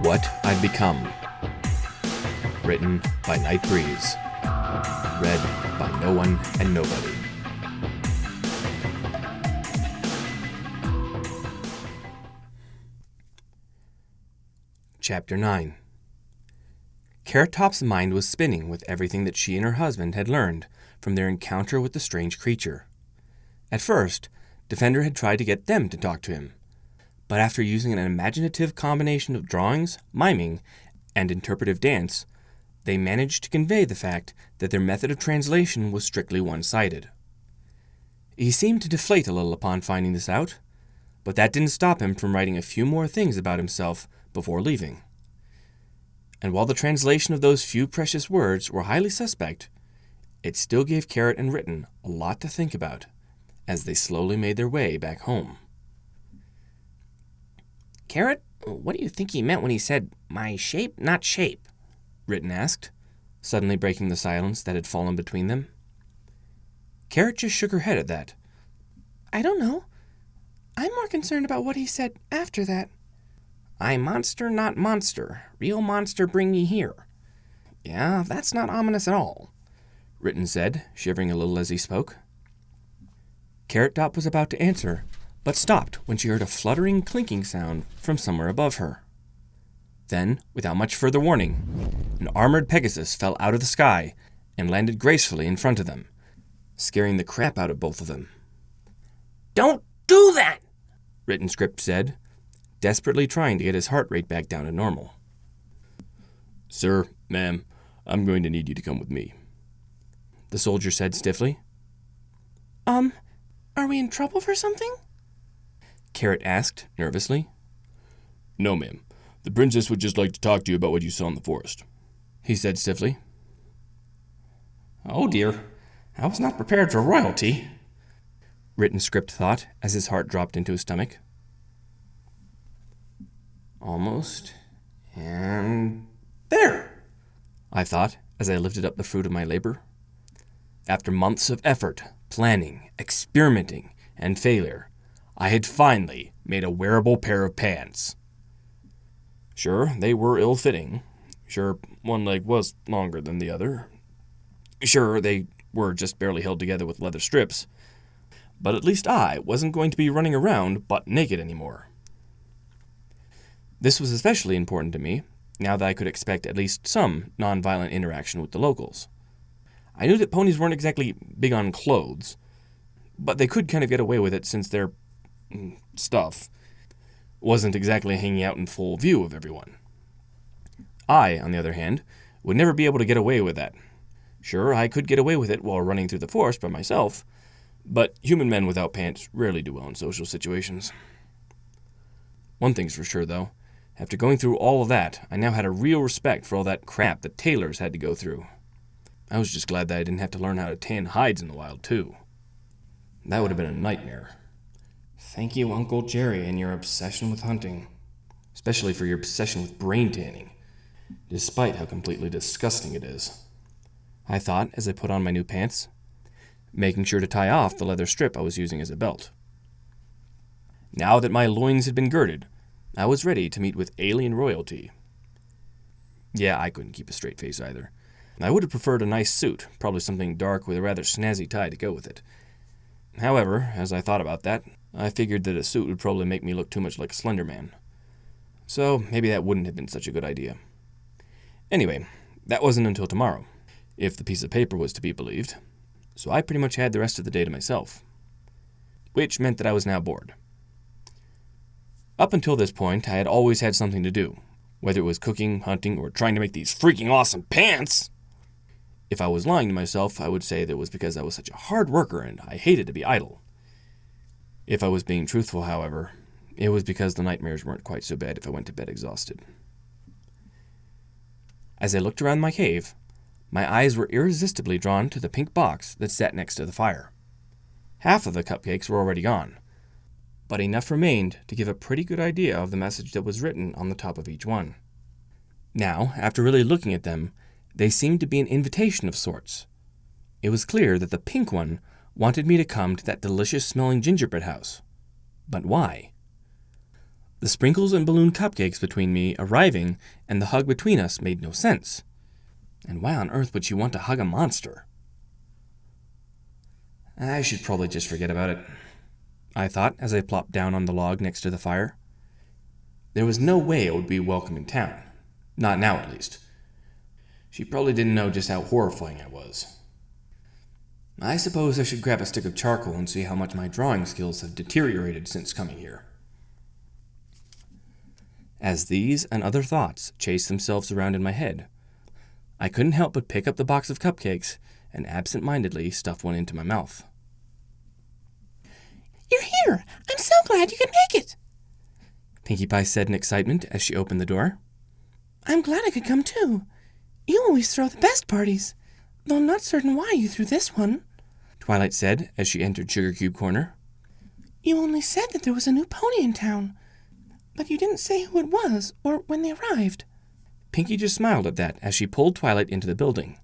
What I'd Become. Written by Night Breeze. Read by no one and nobody. Chapter 9. Carrot Top's mind was spinning with everything that she and her husband had learned from their encounter with the strange creature. At first, Defender had tried to get them to talk to him, but after using an imaginative combination of drawings, miming, and interpretive dance, they managed to convey the fact that their method of translation was strictly one-sided. He seemed to deflate a little upon finding this out, but that didn't stop him from writing a few more things about himself before leaving. And while the translation of those few precious words were highly suspect, it still gave Carrot and Ritten a lot to think about as they slowly made their way back home. Carrot, what do you think he meant when he said, "My shape, not shape"? Ritten asked, suddenly breaking the silence that had fallen between them. Carrot just shook her head at that. I don't know. I'm more concerned about what he said after that. I'm monster, not monster. Real monster, bring me here. Yeah, that's not ominous at all, Ritten said, shivering a little as he spoke. Carrot Top was about to answer, but stopped when she heard a fluttering, clinking sound from somewhere above her. Then, without much further warning, an armored Pegasus fell out of the sky and landed gracefully in front of them, scaring the crap out of both of them. Don't do that, Ritten Script said, desperately trying to get his heart rate back down to normal. Sir, ma'am, I'm going to need you to come with me, the soldier said stiffly. Are we in trouble for something? Carrot asked nervously. No, ma'am. The princess would just like to talk to you about what you saw in the forest, he said stiffly. Oh dear, I was not prepared for royalty, Ritten Script thought as his heart dropped into his stomach. Almost. And there, I thought as I lifted up the fruit of my labor. After months of effort, planning, experimenting, and failure, I had finally made a wearable pair of pants. Sure, they were ill-fitting. Sure, one leg was longer than the other. Sure, they were just barely held together with leather strips. But at least I wasn't going to be running around butt naked anymore. This was especially important to me, now that I could expect at least some non-violent interaction with the locals. I knew that ponies weren't exactly big on clothes, but they could kind of get away with it since their stuff wasn't exactly hanging out in full view of everyone. I, on the other hand, would never be able to get away with that. Sure, I could get away with it while running through the forest by myself, but human men without pants rarely do well in social situations. One thing's for sure, though. After going through all of that, I now had a real respect for all that crap the tailors had to go through. I was just glad that I didn't have to learn how to tan hides in the wild, too. That would have been a nightmare. Thank you, Uncle Jerry, and your obsession with hunting. Especially for your obsession with brain tanning, despite how completely disgusting it is. I thought as I put on my new pants, making sure to tie off the leather strip I was using as a belt. Now that my loins had been girded, I was ready to meet with alien royalty. Yeah, I couldn't keep a straight face either. I would have preferred a nice suit, probably something dark with a rather snazzy tie to go with it. However, as I thought about that, I figured that a suit would probably make me look too much like a Slender Man. So maybe that wouldn't have been such a good idea. Anyway, that wasn't until tomorrow, if the piece of paper was to be believed, so I pretty much had the rest of the day to myself. Which meant that I was now bored. Up until this point, I had always had something to do, whether it was cooking, hunting, or trying to make these freaking awesome pants. If I was lying to myself, I would say that it was because I was such a hard worker and I hated to be idle. If I was being truthful, however, it was because the nightmares weren't quite so bad if I went to bed exhausted. As I looked around my cave, my eyes were irresistibly drawn to the pink box that sat next to the fire. Half of the cupcakes were already gone, but enough remained to give a pretty good idea of the message that was written on the top of each one. Now, after really looking at them, they seemed to be an invitation of sorts. It was clear that the pink one wanted me to come to that delicious-smelling gingerbread house. But why? The sprinkles and balloon cupcakes between me arriving and the hug between us made no sense. And why on earth would she want to hug a monster? I should probably just forget about it, I thought as I plopped down on the log next to the fire. There was no way I would be welcome in town. Not now, at least. She probably didn't know just how horrifying I was. I suppose I should grab a stick of charcoal and see how much my drawing skills have deteriorated since coming here. As these and other thoughts chased themselves around in my head, I couldn't help but pick up the box of cupcakes and absent-mindedly stuff one into my mouth. You're here! I'm so glad you could make it! Pinkie Pie said in excitement as she opened the door. I'm glad I could come too. You always throw the best parties, though I'm not certain why you threw this one, Twilight said as she entered Sugar Cube Corner. You only said that there was a new pony in town, but you didn't say who it was or when they arrived. Pinkie just smiled at that as she pulled Twilight into the building,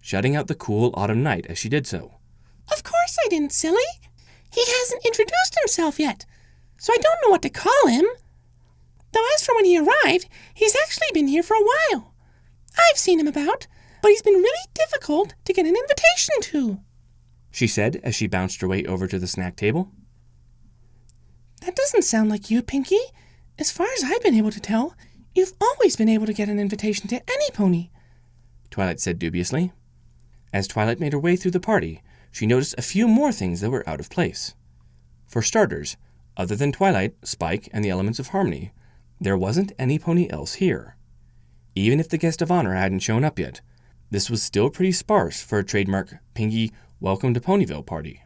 shutting out the cool autumn night as she did so. Of course I didn't, silly. He hasn't introduced himself yet, so I don't know what to call him. Though as for when he arrived, he's actually been here for a while. I've seen him about, but he's been really difficult to get an invitation to, she said as she bounced her way over to the snack table. That doesn't sound like you, Pinkie. As far as I've been able to tell, you've always been able to get an invitation to any pony, Twilight said dubiously. As Twilight made her way through the party, she noticed a few more things that were out of place. For starters, other than Twilight, Spike, and the elements of harmony, there wasn't any pony else here. Even if the guest of honor hadn't shown up yet, this was still pretty sparse for a trademark Pinkie Welcome to Ponyville party.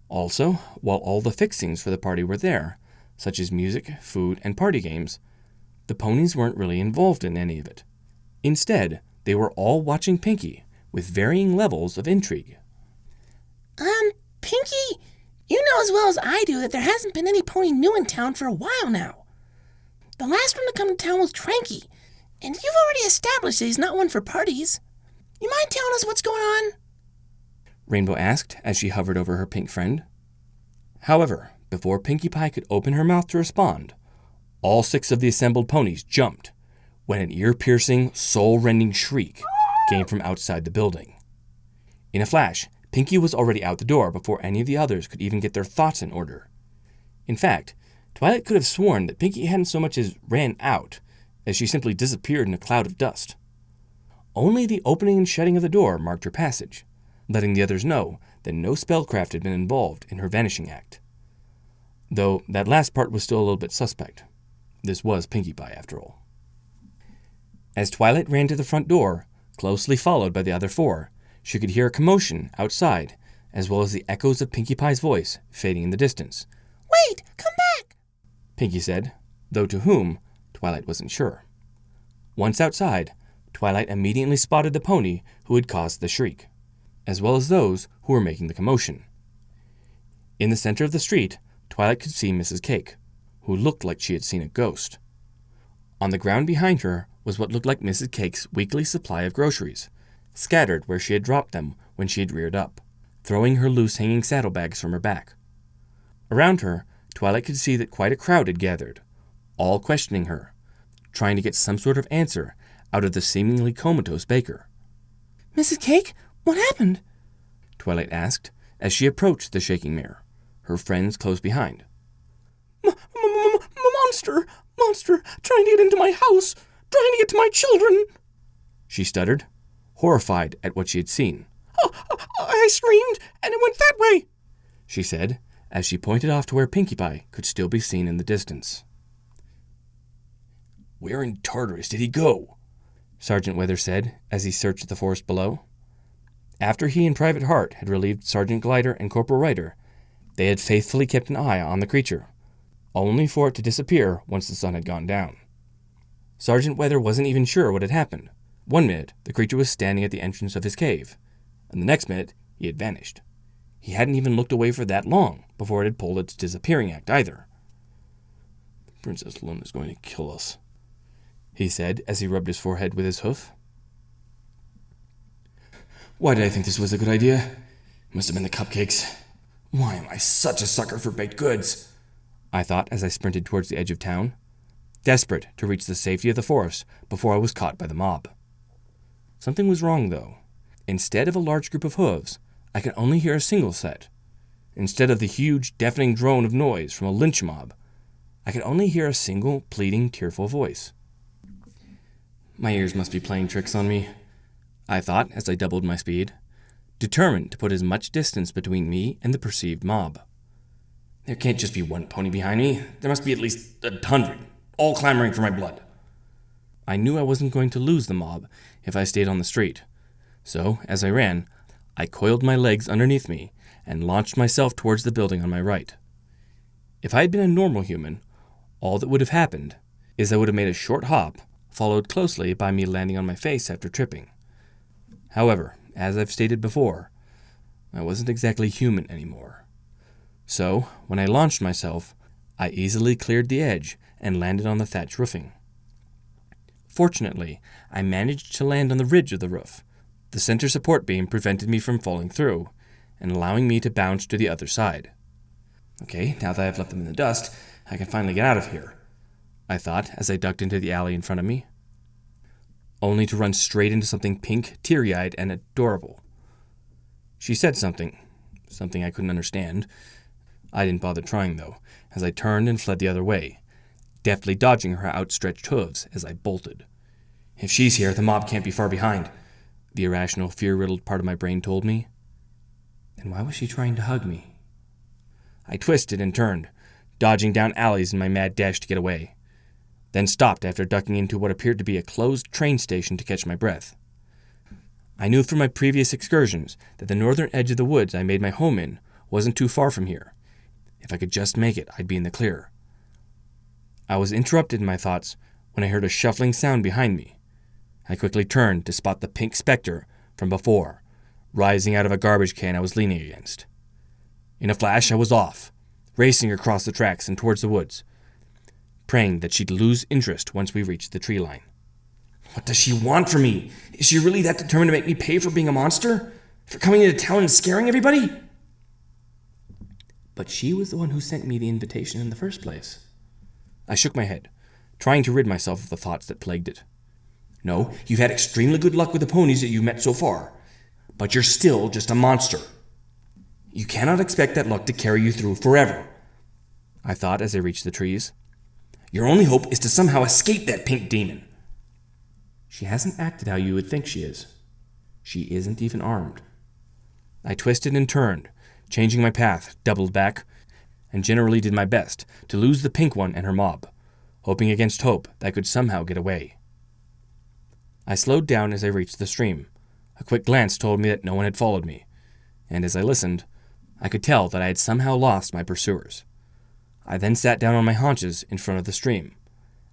Also, while all the fixings for the party were there, such as music, food, and party games, the ponies weren't really involved in any of it. Instead, they were all watching Pinkie with varying levels of intrigue. Pinkie, you know as well as I do that there hasn't been any pony new in town for a while now. The last one to come to town was Tranky, and you've already established that he's not one for parties. You mind telling us what's going on? Rainbow asked as she hovered over her pink friend. However, before Pinkie Pie could open her mouth to respond, all 6 of the assembled ponies jumped when an ear-piercing, soul-rending shriek came from outside the building. In a flash, Pinkie was already out the door before any of the others could even get their thoughts in order. In fact, Twilight could have sworn that Pinkie hadn't so much as ran out, as she simply disappeared in a cloud of dust. Only the opening and shutting of the door marked her passage, letting the others know that no spellcraft had been involved in her vanishing act. Though that last part was still a little bit suspect. This was Pinkie Pie, after all. As Twilight ran to the front door, closely followed by the other 4, she could hear a commotion outside, as well as the echoes of Pinkie Pie's voice fading in the distance. Wait, come back, Pinkie said, though to whom, Twilight wasn't sure. Once outside, Twilight immediately spotted the pony who had caused the shriek, as well as those who were making the commotion. In the center of the street, Twilight could see Mrs. Cake, who looked like she had seen a ghost. On the ground behind her was what looked like Mrs. Cake's weekly supply of groceries, scattered where she had dropped them when she had reared up, throwing her loose-hanging saddlebags from her back. Around her, Twilight could see that quite a crowd had gathered, all questioning her, trying to get some sort of answer out of the seemingly comatose baker. Mrs. Cake, what happened? Twilight asked as she approached the shaking mare, her friends close behind. Monster, trying to get into my house, trying to get to my children, she stuttered, horrified at what she had seen. I screamed, and it went that way, she said, as she pointed off to where Pinkie Pie could still be seen in the distance. Where in Tartarus did he go? Sergeant Weather said as he searched the forest below. After he and Private Hart had relieved Sergeant Glider and Corporal Ryder, they had faithfully kept an eye on the creature, only for it to disappear once the sun had gone down. Sergeant Weather wasn't even sure what had happened. One minute, the creature was standing at the entrance of his cave, and the next minute, he had vanished. He hadn't even looked away for that long before it had pulled its disappearing act either. Princess Luna's going to kill us, he said as he rubbed his forehead with his hoof. Why did I think this was a good idea? Must have been the cupcakes. Why am I such a sucker for baked goods? I thought as I sprinted towards the edge of town, desperate to reach the safety of the forest before I was caught by the mob. Something was wrong, though. Instead of a large group of hooves, I could only hear a single set. Instead of the huge, deafening drone of noise from a lynch mob, I could only hear a single, pleading, tearful voice. My ears must be playing tricks on me, I thought as I doubled my speed, determined to put as much distance between me and the perceived mob. There can't just be one pony behind me. There must be at least 100, all clamoring for my blood. I knew I wasn't going to lose the mob if I stayed on the street. So, as I ran, I coiled my legs underneath me and launched myself towards the building on my right. If I had been a normal human, all that would have happened is I would have made a short hop, followed closely by me landing on my face after tripping. However, as I've stated before, I wasn't exactly human anymore. So, when I launched myself, I easily cleared the edge and landed on the thatch roofing. Fortunately, I managed to land on the ridge of the roof. The center support beam prevented me from falling through, and allowing me to bounce to the other side. Okay, now that I've left them in the dust, I can finally get out of here, I thought as I ducked into the alley in front of me, only to run straight into something pink, teary-eyed, and adorable. She said something I couldn't understand. I didn't bother trying, though, as I turned and fled the other way, deftly dodging her outstretched hooves as I bolted. If she's here, the mob can't be far behind, the irrational, fear-riddled part of my brain told me. Then why was she trying to hug me? I twisted and turned, dodging down alleys in my mad dash to get away, then stopped after ducking into what appeared to be a closed train station to catch my breath. I knew from my previous excursions that the northern edge of the woods I made my home in wasn't too far from here. If I could just make it, I'd be in the clear. I was interrupted in my thoughts when I heard a shuffling sound behind me. I quickly turned to spot the pink specter from before, rising out of a garbage can I was leaning against. In a flash, I was off, racing across the tracks and towards the woods, praying that she'd lose interest once we reached the tree line. What does she want from me? Is she really that determined to make me pay for being a monster? For coming into town and scaring everybody? But she was the one who sent me the invitation in the first place. I shook my head, trying to rid myself of the thoughts that plagued it. No, you've had extremely good luck with the ponies that you've met so far, but you're still just a monster. You cannot expect that luck to carry you through forever, I thought as I reached the trees. Your only hope is to somehow escape that pink demon. She hasn't acted how you would think she is. She isn't even armed. I twisted and turned, changing my path, doubled back, and generally did my best to lose the pink one and her mob, hoping against hope that I could somehow get away. I slowed down as I reached the stream. A quick glance told me that no one had followed me, and as I listened, I could tell that I had somehow lost my pursuers. I then sat down on my haunches in front of the stream,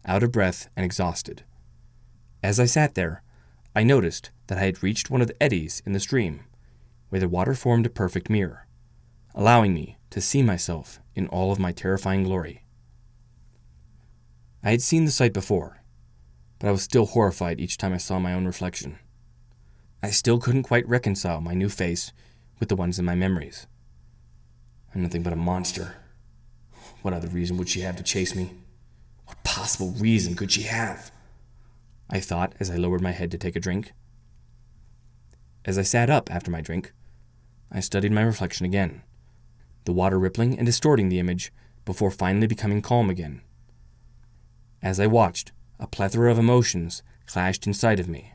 out of breath and exhausted. As I sat there, I noticed that I had reached one of the eddies in the stream, where the water formed a perfect mirror, allowing me to see myself in all of my terrifying glory. I had seen the sight before, but I was still horrified each time I saw my own reflection. I still couldn't quite reconcile my new face with the ones in my memories. I'm nothing but a monster. What other reason would she have to chase me? What possible reason could she have? I thought as I lowered my head to take a drink. As I sat up after my drink, I studied my reflection again, the water rippling and distorting the image before finally becoming calm again. As I watched, a plethora of emotions clashed inside of me.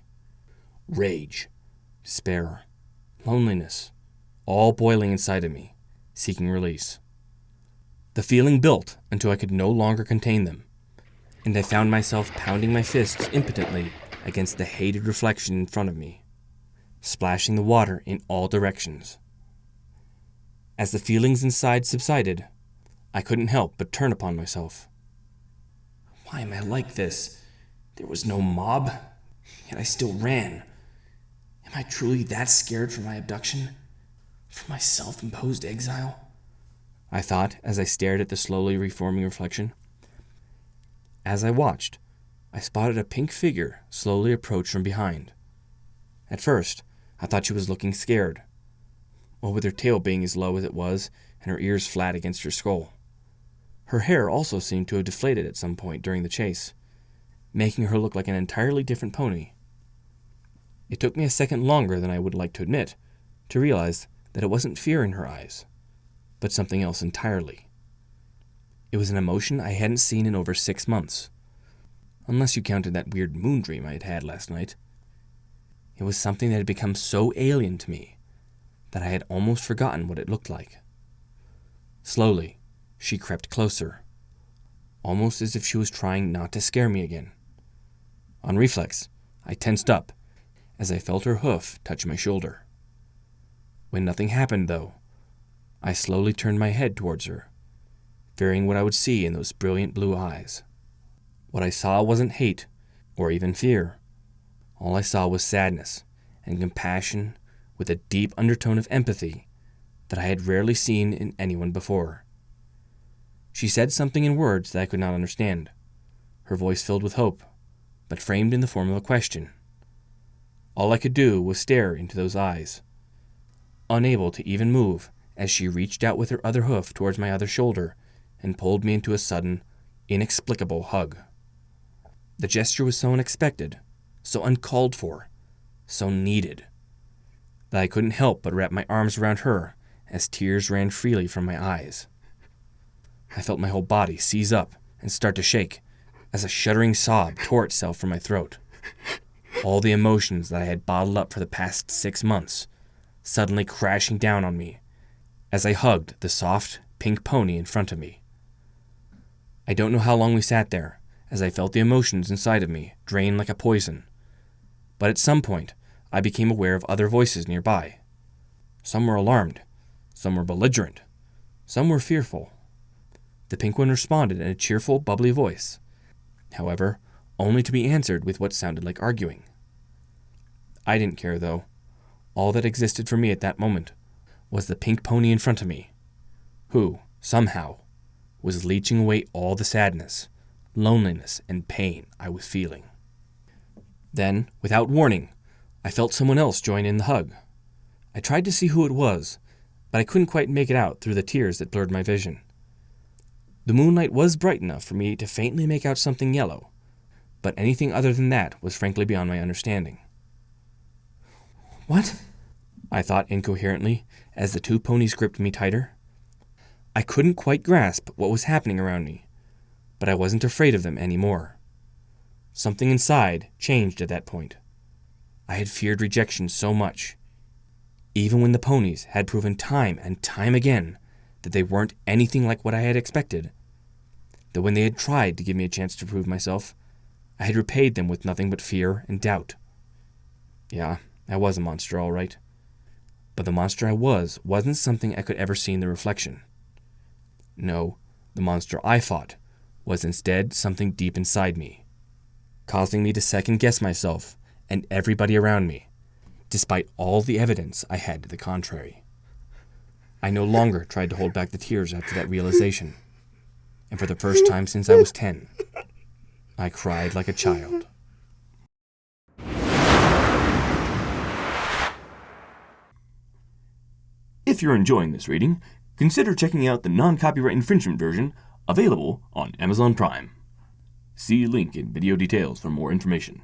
Rage, despair, loneliness, all boiling inside of me, seeking release. The feeling built until I could no longer contain them, and I found myself pounding my fists impotently against the hated reflection in front of me, splashing the water in all directions. As the feelings inside subsided, I couldn't help but turn upon myself. Why am I like this? There was no mob, yet I still ran. Am I truly that scared for my abduction? For my self-imposed exile? I thought as I stared at the slowly reforming reflection. As I watched, I spotted a pink figure slowly approach from behind. At first, I thought she was looking scared, or with her tail being as low as it was and her ears flat against her skull. Her hair also seemed to have deflated at some point during the chase, making her look like an entirely different pony. It took me a second longer than I would like to admit to realize that it wasn't fear in her eyes, but something else entirely. It was an emotion I hadn't seen in over 6 months, unless you counted that weird moon dream I had had last night. It was something that had become so alien to me that I had almost forgotten what it looked like. Slowly, she crept closer, almost as if she was trying not to scare me again. On reflex, I tensed up as I felt her hoof touch my shoulder. When nothing happened, though, I slowly turned my head towards her, fearing what I would see in those brilliant blue eyes. What I saw wasn't hate or even fear. All I saw was sadness and compassion with a deep undertone of empathy that I had rarely seen in anyone before. She said something in words that I could not understand, her voice filled with hope, but framed in the form of a question. All I could do was stare into those eyes, unable to even move as she reached out with her other hoof towards my other shoulder and pulled me into a sudden, inexplicable hug. The gesture was so unexpected, so uncalled for, so needed, that I couldn't help but wrap my arms around her as tears ran freely from my eyes. I felt my whole body seize up and start to shake as a shuddering sob tore itself from my throat. All the emotions that I had bottled up for the past 6 months suddenly crashing down on me as I hugged the soft, pink pony in front of me. I don't know how long we sat there as I felt the emotions inside of me drain like a poison, but at some point I became aware of other voices nearby. Some were alarmed, some were belligerent, some were fearful. The pink one responded in a cheerful, bubbly voice, however, only to be answered with what sounded like arguing. I didn't care, though. All that existed for me at that moment was the pink pony in front of me, who, somehow, was leeching away all the sadness, loneliness, and pain I was feeling. Then, without warning, I felt someone else join in the hug. I tried to see who it was, but I couldn't quite make it out through the tears that blurred my vision. The moonlight was bright enough for me to faintly make out something yellow, but anything other than that was frankly beyond my understanding. What? I thought incoherently as the 2 ponies gripped me tighter. I couldn't quite grasp what was happening around me, but I wasn't afraid of them anymore. Something inside changed at that point. I had feared rejection so much, even when the ponies had proven time and time again that they weren't anything like what I had expected, that when they had tried to give me a chance to prove myself, I had repaid them with nothing but fear and doubt. Yeah, I was a monster, all right. But the monster I wasn't something I could ever see in the reflection. No, the monster I fought was instead something deep inside me, causing me to second-guess myself and everybody around me, despite all the evidence I had to the contrary. I no longer tried to hold back the tears after that realization, and for the first time since I was 10, I cried like a child. If you're enjoying this reading, consider checking out the non-copyright infringement version available on Amazon Prime. See link in video details for more information.